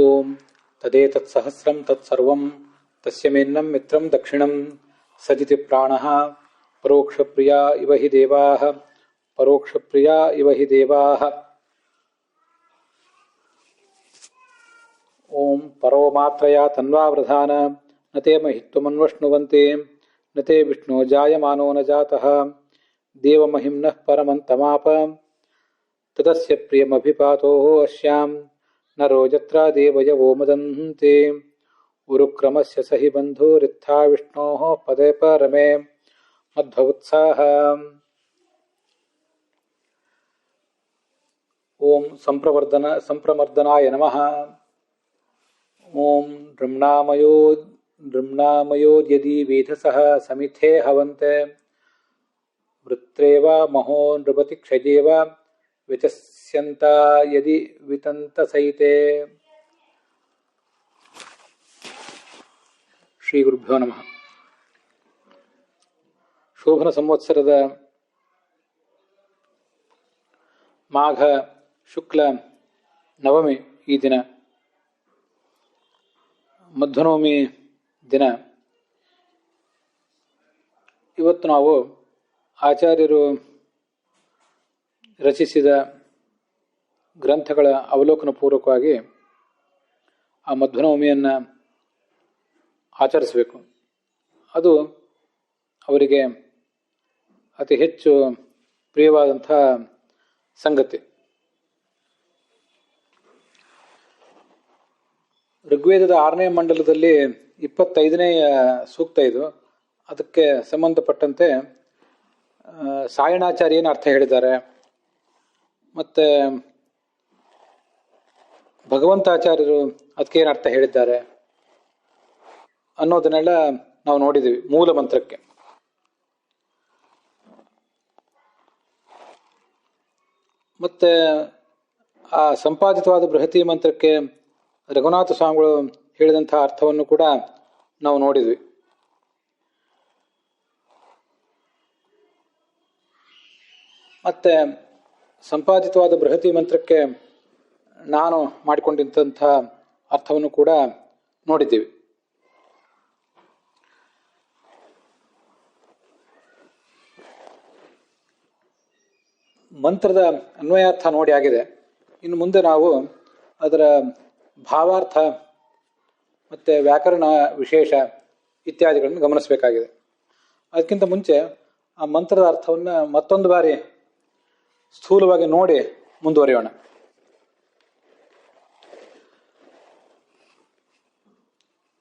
ಓಂ ತದೇತತ್ಸಹಸ್ರಂ ತತ್ಸರ್ವಂ ತಸ್ಯ ಮೇನ್ನಂ ಮಿತ್ರಂ ದಕ್ಷಿಣಂ ಸಜಿತಿ ಪ್ರಾಣಃ ಪರೋಕ್ಷಪ್ರಿಯಾ ಇವ ಹಿ ದೇವಾಃ ಪರೋಕ್ಷಪ್ರಿಯಾ ಇವ ಹಿ ದೇವಾಃ. ಓಂ ಪರೋ ಮಾತ್ರಯಾ ತನ್ವಾವೃಧಾನ ನತೇ ಮಹಿತ್ವಮನ್ವಶ್ನುವಂತೆ ನತೇ ವಿಷ್ಣು ಜಾಯಮಾನೋ ನ ಜಾತಃ ದೇವಮಹಿಮ್ನಃ ಪರಮಂತಮಾಪ ತದಸ್ಯ ಪ್ರಿಯಮಭಿಪಾತೋ ಅಸ್ಯಾಂ ನರೋ ಯತ್ರ ದೇವಯವೋ ಮದಂತೆ ಉರುಕ್ರಮಸ್ಯ ಸಹಿ ಬಂಧುರಿತ್ಥಾ ವಿಷ್ಣೋಃ ಪದೇ ಪರಮೇ ಮಧ್ವೋತ್ಸಾಹ. ಓಂ ಸಂಪ್ರಮರ್ದನಾಯ ನಮಃ. ಓಂ ನೃಮ್ನಾಮಯೋದ್ಯದಿ ವೇಧಸಃ ಸಮಿಥೇ ಹವಂತೆ ವೃತ್ರೇವ ಮಹೋ ನೃಪತಿ ಕ್ಷಯೇವ ವಿಚಸ್ಯಂತ ಯದಿ ವಿತಂತಸೈತೆ. ಶ್ರೀ ಗುರುಭ್ಯೋ ನಮಃ. ಶೋಭನ ಸಂವತ್ಸರದ ಮಾಘ ಶುಕ್ಲ ನವಮಿ ಈ ದಿನ, ಮಧ್ವನವಮಿ ದಿನ. ಇವತ್ತು ನಾವು ಆಚಾರ್ಯರು ರಚಿಸಿದ ಗ್ರಂಥಗಳ ಅವಲೋಕನ ಪೂರ್ವಕವಾಗಿ ಆ ಮಧ್ವನವಮಿಯನ್ನು ಆಚರಿಸಬೇಕು. ಅದು ಅವರಿಗೆ ಅತಿ ಹೆಚ್ಚು ಪ್ರಿಯವಾದಂಥ ಸಂಗತಿ. ಋಗ್ವೇದದ 6ನೇ ಮಂಡಲದಲ್ಲಿ 25ನೇ ಸೂಕ್ತ ಇದು. ಅದಕ್ಕೆ ಸಂಬಂಧಪಟ್ಟಂತೆ ಸಾಯಣಾಚಾರ್ಯನ ಅರ್ಥ ಹೇಳಿದ್ದಾರೆ. ಮತ್ತು ಭಗವಂತಾಚಾರ್ಯರು ಅದಕ್ಕೇನು ಅರ್ಥ ಹೇಳಿದ್ದಾರೆ ಅನ್ನೋದನ್ನೆಲ್ಲ ನಾವು ನೋಡಿದ್ದೀವಿ ಮೂಲ ಮಂತ್ರಕ್ಕೆ. ಮತ್ತು ಆ ಸಂಪಾದಿತವಾದ ಬೃಹತಿ ಮಂತ್ರಕ್ಕೆ ರಘುನಾಥ ಸ್ವಾಮಿಗಳು ಹೇಳಿದಂತಹ ಅರ್ಥವನ್ನು ಕೂಡ ನಾವು ನೋಡಿದ್ವಿ. ಮತ್ತು ಸಂಪಾದಿತವಾದ ಬೃಹತಿ ಮಂತ್ರಕ್ಕೆ ನಾನು ಮಾಡಿಕೊಂಡಿದ್ದಂಥ ಅರ್ಥವನ್ನು ಕೂಡ ನೋಡಿದ್ದೀವಿ. ಮಂತ್ರದ ಅನ್ವಯಾರ್ಥ ನೋಡಿ ಆಗಿದೆ. ಇನ್ನು ಮುಂದೆ ನಾವು ಅದರ ಭಾವಾರ್ಥ ಮತ್ತು ವ್ಯಾಕರಣ ವಿಶೇಷ ಇತ್ಯಾದಿಗಳನ್ನು ಗಮನಿಸಬೇಕಾಗಿದೆ. ಅದಕ್ಕಿಂತ ಮುಂಚೆ ಆ ಮಂತ್ರದ ಅರ್ಥವನ್ನು ಮತ್ತೊಂದು ಬಾರಿ ಸ್ಥೂಲವಾಗಿ ನೋಡಿ ಮುಂದುವರಿಯೋಣ.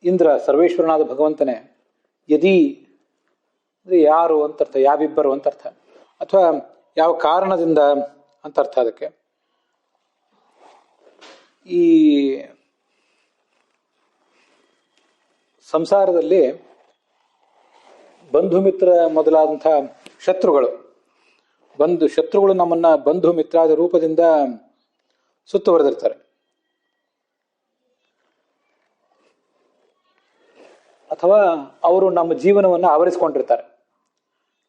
ಇಂದ್ರ ಸರ್ವೇಶ್ವರನಾದ ಭಗವಂತನೇ. ಯದಿ ಅಂದರೆ ಯಾರು ಅಂತರ್ಥ, ಯಾವಿಬ್ಬರು ಅಂತರ್ಥ, ಅಥವಾ ಯಾವ ಕಾರಣದಿಂದ ಅಂತರ್ಥ. ಅದಕ್ಕೆ ಈ ಸಂಸಾರದಲ್ಲಿ ಬಂಧು ಮಿತ್ರ ಮೊದಲಾದಂಥ ಶತ್ರುಗಳು ನಮ್ಮನ್ನ ಬಂಧು ಮಿತ್ರಾದ ರೂಪದಿಂದ ಸುತ್ತುವರೆದಿರ್ತಾರೆ. ಅಥವಾ ಅವರು ನಮ್ಮ ಜೀವನವನ್ನು ಆವರಿಸಿಕೊಂಡಿರ್ತಾರೆ.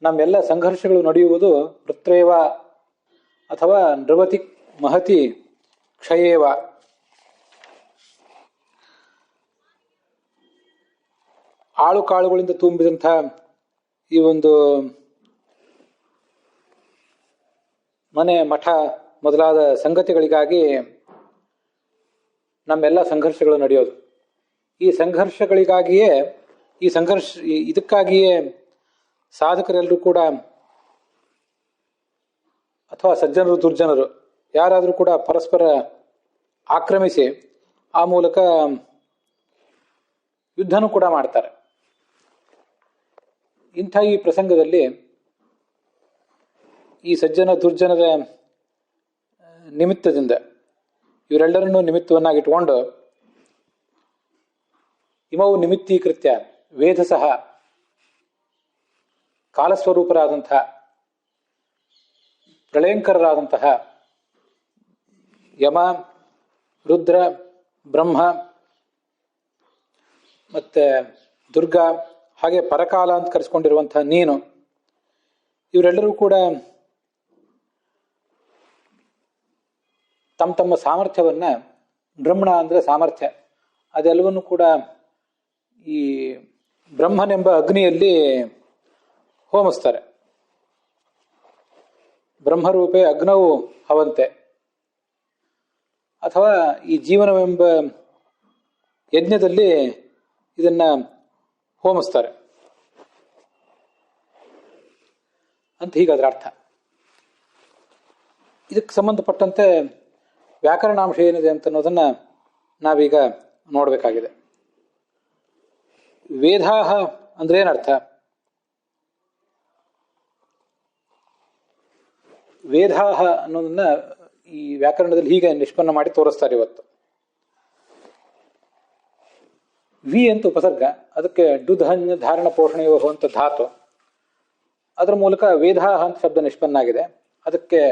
ನಮ್ಮೆಲ್ಲ ಸಂಘರ್ಷಗಳು ನಡೆಯುವುದು ವೃತ್ರೇವ ಅಥವಾ ನೃವತಿ ಮಹತಿ ಕ್ಷಯೇವ. ಆಳು ಕಾಳುಗಳಿಂದ ತುಂಬಿದಂಥ ಈ ಒಂದು ಮನೆ ಮಠ ಮೊದಲಾದ ಸಂಗತಿಗಳಿಗಾಗಿ ನಮ್ಮೆಲ್ಲ ಸಂಘರ್ಷಗಳು ನಡೆಯೋದು. ಈ ಸಂಘರ್ಷಗಳಿಗಾಗಿಯೇ ಇದಕ್ಕಾಗಿಯೇ ಸಾಧಕರೆಲ್ಲರೂ ಕೂಡ, ಅಥವಾ ಸಜ್ಜನರು ದುರ್ಜನರು ಯಾರಾದರೂ ಕೂಡ ಪರಸ್ಪರ ಆಕ್ರಮಿಸಿ ಆ ಮೂಲಕ ಯುದ್ಧನೂ ಕೂಡ ಮಾಡ್ತಾರೆ. ಇಂಥ ಈ ಪ್ರಸಂಗದಲ್ಲಿ ಈ ಸಜ್ಜನ ದುರ್ಜನರ ನಿಮಿತ್ತದಿಂದ ಇವರೆಲ್ಲರನ್ನೂ ನಿಮಿತ್ತವನ್ನಾಗಿಟ್ಕೊಂಡು ಇಮವು ನಿಮಿತ್ತೀಕೃತ್ಯ ವೇಧಸಃ ಕಾಲಸ್ವರೂಪರಾದಂತಹ ಪ್ರಳಯಂಕರರಾದಂತಹ ಯಮ, ರುದ್ರ, ಬ್ರಹ್ಮ ಮತ್ತೆ ದುರ್ಗಾ, ಹಾಗೆ ಪರಕಾಲ ಅಂತ ಕರೆಸ್ಕೊಂಡಿರುವಂತಹ ನೀನು, ಇವರೆಲ್ಲರೂ ಕೂಡ ತಮ್ಮ ತಮ್ಮ ಸಾಮರ್ಥ್ಯವನ್ನ ಬ್ರಹ್ಮಣ ಅಂದರೆ ಸಾಮರ್ಥ್ಯ. ಅದೆಲ್ಲವನ್ನು ಕೂಡ ಈ ಬ್ರಹ್ಮನೆಂಬ ಅಗ್ನಿಯಲ್ಲಿ ಹೋಮಿಸ್ತಾರೆ. ಬ್ರಹ್ಮರೂಪೇ ಅಗ್ನವು ಹವಂತೆ, ಅಥವಾ ಈ ಜೀವನವೆಂಬ ಯಜ್ಞದಲ್ಲಿ ಇದನ್ನ ಹೋಮಿಸ್ತಾರೆ ಅಂತ ಹೀಗಾದ್ರ ಅರ್ಥ. ಇದಕ್ಕೆ ಸಂಬಂಧಪಟ್ಟಂತೆ ವ್ಯಾಕರಣಾಂಶ ಏನಿದೆ ಅಂತ ಅನ್ನೋದನ್ನ ನಾವೀಗ ನೋಡಬೇಕಾಗಿದೆ. ವೇದಾಹ ಅಂದ್ರೆ ಏನರ್ಥ? ವೇದಾಹ ಅನ್ನೋದನ್ನ ಈ ವ್ಯಾಕರಣದಲ್ಲಿ ಹೀಗೆ ನಿಷ್ಪನ್ನ ಮಾಡಿ ತೋರಿಸ್ತಾರೆ ಇವತ್ತು. ವಿ ಅಂತ ಉಪಸರ್ಗ, ಅದಕ್ಕೆ ಡುಧನ್ಯ ಧಾರಣ ಪೋಷಣೆಯೋ ಅಂತ ಧಾತು, ಅದರ ಮೂಲಕ ವೇದಾಹ ಅಂತ ಶಬ್ದ ನಿಷ್ಪನ್ನ ಆಗಿದೆ. ಅದಕ್ಕೆ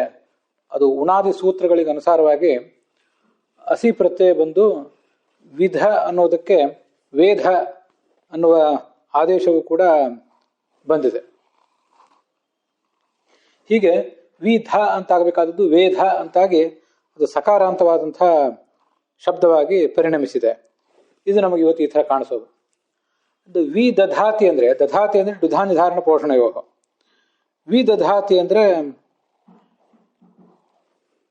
ಅದು ಉಣಾದಿ ಸೂತ್ರಗಳಿಗೆ ಅನುಸಾರವಾಗಿ ಅಸಿ ಪ್ರತ್ಯಯ ಬಂದು ವಿಧ ಅನ್ನೋದಕ್ಕೆ ವೇದ ಅನ್ನುವ ಆದೇಶವು ಕೂಡ ಬಂದಿದೆ. ಹೀಗೆ ವಿಧ ಅಂತಾಗಬೇಕಾದದ್ದು ವೇದ ಅಂತಾಗಿ ಅದು ಸಕಾರಾಂತವಾದಂತಹ ಶಬ್ದವಾಗಿ ಪರಿಣಮಿಸಿದೆ. ಇದು ನಮಗೆ ಇವತ್ತು ಈ ಥರ ಕಾಣಿಸೋದು. ಇದು ವಿ ದಧಾತಿ ಅಂದ್ರೆ ಡುಧಾನ್ಯ ಧಾರಣ ಪೋಷಣೆಯೋ. ವಿ ದಧಾತಿ ಅಂದ್ರೆ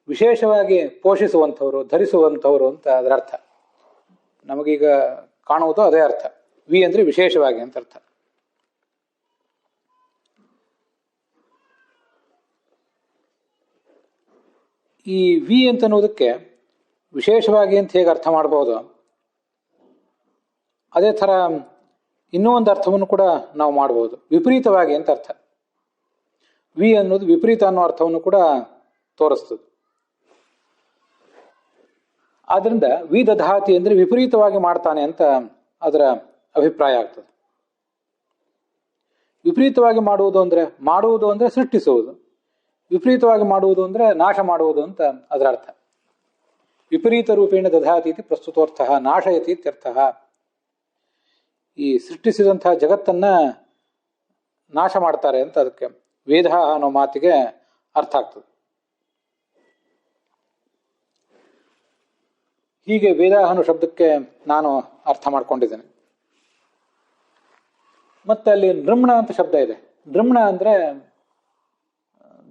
ವಿಶೇಷವಾಗಿ ಪೋಷಿಸುವಂಥವ್ರು, ಧರಿಸುವಂಥವ್ರು ಅಂತ ಅದರ ಅರ್ಥ. ನಮಗೀಗ ಕಾಣುವುದು ಅದೇ ಅರ್ಥ. ವಿ ಅಂದ್ರೆ ವಿಶೇಷವಾಗಿ ಅಂತ ಅರ್ಥ. ಈ ವಿ ಅಂತ ಅನ್ನೋದಕ್ಕೆ ವಿಶೇಷವಾಗಿ ಅಂತ ಹೇಗೆ ಅರ್ಥ ಮಾಡಬಹುದು, ಅದೇ ಥರ ಇನ್ನೂ ಒಂದು ಅರ್ಥವನ್ನು ಕೂಡ ನಾವು ಮಾಡಬಹುದು. ವಿಪರೀತವಾಗಿ ಅಂತ ಅರ್ಥ. ವಿ ಅನ್ನೋದು ವಿಪರೀತ ಅನ್ನೋ ಅರ್ಥವನ್ನು ಕೂಡ ತೋರಿಸ್ತದೆ. ಆದ್ರಿಂದ ವಿ ದಧಾತಿ ಅಂದ್ರೆ ವಿಪರೀತವಾಗಿ ಮಾಡ್ತಾನೆ ಅಂತ ಅದರ ಅಭಿಪ್ರಾಯ ಆಗ್ತದೆ. ವಿಪರೀತವಾಗಿ ಮಾಡುವುದು ಅಂದ್ರೆ ಸೃಷ್ಟಿಸುವುದು. ವಿಪರೀತವಾಗಿ ಮಾಡುವುದು ಅಂದ್ರೆ ನಾಶ ಮಾಡುವುದು ಅಂತ ಅದರ ಅರ್ಥ. ವಿಪರೀತ ರೂಪೇಣ ದಧಾತಿ ಇತಿ ಪ್ರಸ್ತುತೋರ್ಥ ನಾಶಯತಿ ಇತ್ಯರ್ಥ. ಈ ಸೃಷ್ಟಿಸಿದಂತಹ ಜಗತ್ತನ್ನ ನಾಶ ಮಾಡ್ತಾರೆ ಅಂತ ಅದಕ್ಕೆ ವೇದ ಅನ್ನೋ ಮಾತಿಗೆ ಅರ್ಥ ಆಗ್ತದೆ. ಹೀಗೆ ವೇದ ಅನ್ನೋ ಶಬ್ದಕ್ಕೆ ನಾನು ಅರ್ಥ ಮಾಡ್ಕೊಂಡಿದ್ದೇನೆ. ಮತ್ತೆ ಅಲ್ಲಿ ನೃಮ್ಣ ಅಂತ ಶಬ್ದ ಇದೆ. ನೃಮ್ಣ ಅಂದ್ರೆ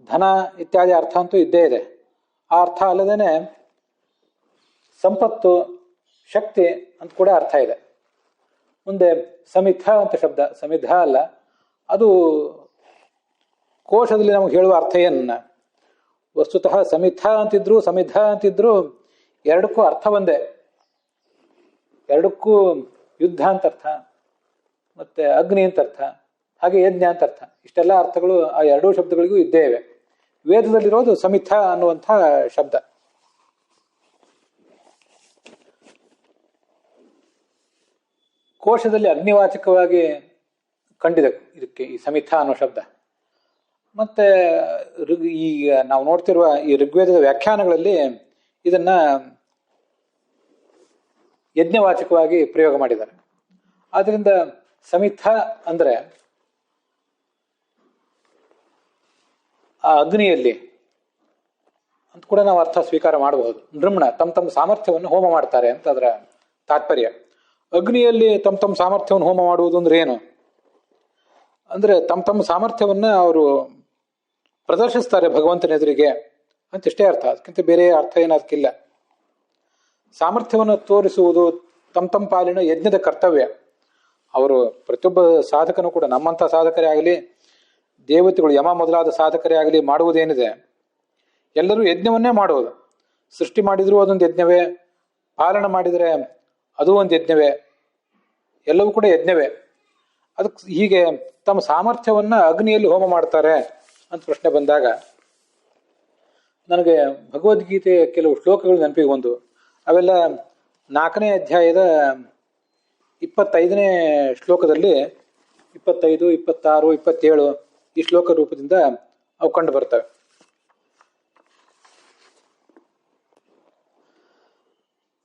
ಧನ ಇತ್ಯಾದಿ ಅರ್ಥ ಅಂತೂ ಇದ್ದೇ ಇದೆ. ಆ ಅರ್ಥ ಅಲ್ಲದೇನೆ ಸಂಪತ್ತು, ಶಕ್ತಿ ಅಂತ ಕೂಡ ಅರ್ಥ ಇದೆ. ಮುಂದೆ ಸಮಿಧ ಅಂತ ಶಬ್ದ, ಸಮಿಧ ಅಲ್ಲ, ಅದು ಕೋಶದಲ್ಲಿ ನಮಗೆ ಹೇಳುವ ಅರ್ಥ ಏನ? ವಸ್ತುತಃ ಸಮಿಧ ಅಂತಿದ್ರು ಸಮಿಧ ಅಂತಿದ್ರು ಎರಡಕ್ಕೂ ಅರ್ಥ ಒಂದೇ. ಎರಡಕ್ಕೂ ಯುದ್ಧ ಅಂತ ಅರ್ಥ, ಮತ್ತೆ ಅಗ್ನಿ ಅಂತ ಅರ್ಥ, ಹಾಗೆ ಯಜ್ಞ ಅಂತ ಅರ್ಥ. ಇಷ್ಟೆಲ್ಲ ಅರ್ಥಗಳು ಆ ಎರಡೂ ಶಬ್ದಗಳಿಗೂ ಇದ್ದೇ ಇವೆ. ವೇದದಲ್ಲಿರೋದು ಸಮಿಥ ಅನ್ನುವಂಥ ಶಬ್ದ. ಕೋಶದಲ್ಲಿ ಅಗ್ನಿವಾಚಕವಾಗಿ ಕಂಡಿದೆ ಇದಕ್ಕೆ ಈ ಸಮಿಥ ಅನ್ನೋ ಶಬ್ದ. ಮತ್ತೆ ಈಗ ನಾವು ನೋಡ್ತಿರುವ ಈ ಋಗ್ವೇದದ ವ್ಯಾಖ್ಯಾನಗಳಲ್ಲಿ ಇದನ್ನ ಯಜ್ಞವಾಚಕವಾಗಿ ಪ್ರಯೋಗ ಮಾಡಿದ್ದಾರೆ. ಆದ್ರಿಂದ ಸಮಿಥ ಅಂದ್ರೆ ಆ ಅಗ್ನಿಯಲ್ಲಿ ಅಂತ ಕೂಡ ನಾವು ಅರ್ಥ ಸ್ವೀಕಾರ ಮಾಡಬಹುದು. ನೃಮ್ಣ ತಮ್ಮ ಸಾಮರ್ಥ್ಯವನ್ನು ಹೋಮ ಮಾಡ್ತಾರೆ ಅಂತ ಅದರ ತಾತ್ಪರ್ಯ. ಅಗ್ನಿಯಲ್ಲಿ ತಮ್ಮ ಸಾಮರ್ಥ್ಯವನ್ನು ಹೋಮ ಮಾಡುವುದು ಅಂದ್ರೆ ಏನು? ಅಂದ್ರೆ ತಮ್ಮ ಸಾಮರ್ಥ್ಯವನ್ನ ಅವರು ಪ್ರದರ್ಶಿಸ್ತಾರೆ ಭಗವಂತನ ಎದುರಿಗೆ ಅಂತ ಇಷ್ಟೇ ಅರ್ಥ. ಅದಕ್ಕಿಂತ ಬೇರೆ ಅರ್ಥ ಏನು ಅದಕ್ಕಿಲ್ಲ. ಸಾಮರ್ಥ್ಯವನ್ನು ತೋರಿಸುವುದು ತಮ್ಮ ಪಾಲಿನ ಯಜ್ಞದ ಕರ್ತವ್ಯ. ಅವರು ಪ್ರತಿಯೊಬ್ಬ ಸಾಧಕನು ಕೂಡ, ನಮ್ಮಂಥ ಸಾಧಕರೇ ಆಗಲಿ, ದೇವತೆಗಳು ಯಮ ಮೊದಲಾದ ಸಾಧಕರೇ ಆಗಲಿ, ಮಾಡುವುದೇನಿದೆ ಎಲ್ಲರೂ ಯಜ್ಞವನ್ನೇ ಮಾಡುವುದು. ಸೃಷ್ಟಿ ಮಾಡಿದ್ರು ಅದೊಂದು ಯಜ್ಞವೇ, ಪಾಲನ ಮಾಡಿದರೆ ಅದು ಒಂದು ಯಜ್ಞವೇ, ಎಲ್ಲವೂ ಕೂಡ ಯಜ್ಞವೇ. ಅದಕ್ಕೆ ಹೀಗೆ ತಮ್ಮ ಸಾಮರ್ಥ್ಯವನ್ನ ಅಗ್ನಿಯಲ್ಲಿ ಹೋಮ ಮಾಡ್ತಾರೆ ಅಂತ ಪ್ರಶ್ನೆ ಬಂದಾಗ ನನಗೆ ಭಗವದ್ಗೀತೆಯ ಕೆಲವು ಶ್ಲೋಕಗಳು ನೆನಪಿಗೆ ಬಂದು, ಅವೆಲ್ಲ 4ನೇ ಅಧ್ಯಾಯದ 25ನೇ ಶ್ಲೋಕದಲ್ಲಿ 25, 26, 27 ಈ ಶ್ಲೋಕ ರೂಪದಿಂದ ಅವು ಕಂಡು ಬರ್ತವೆ.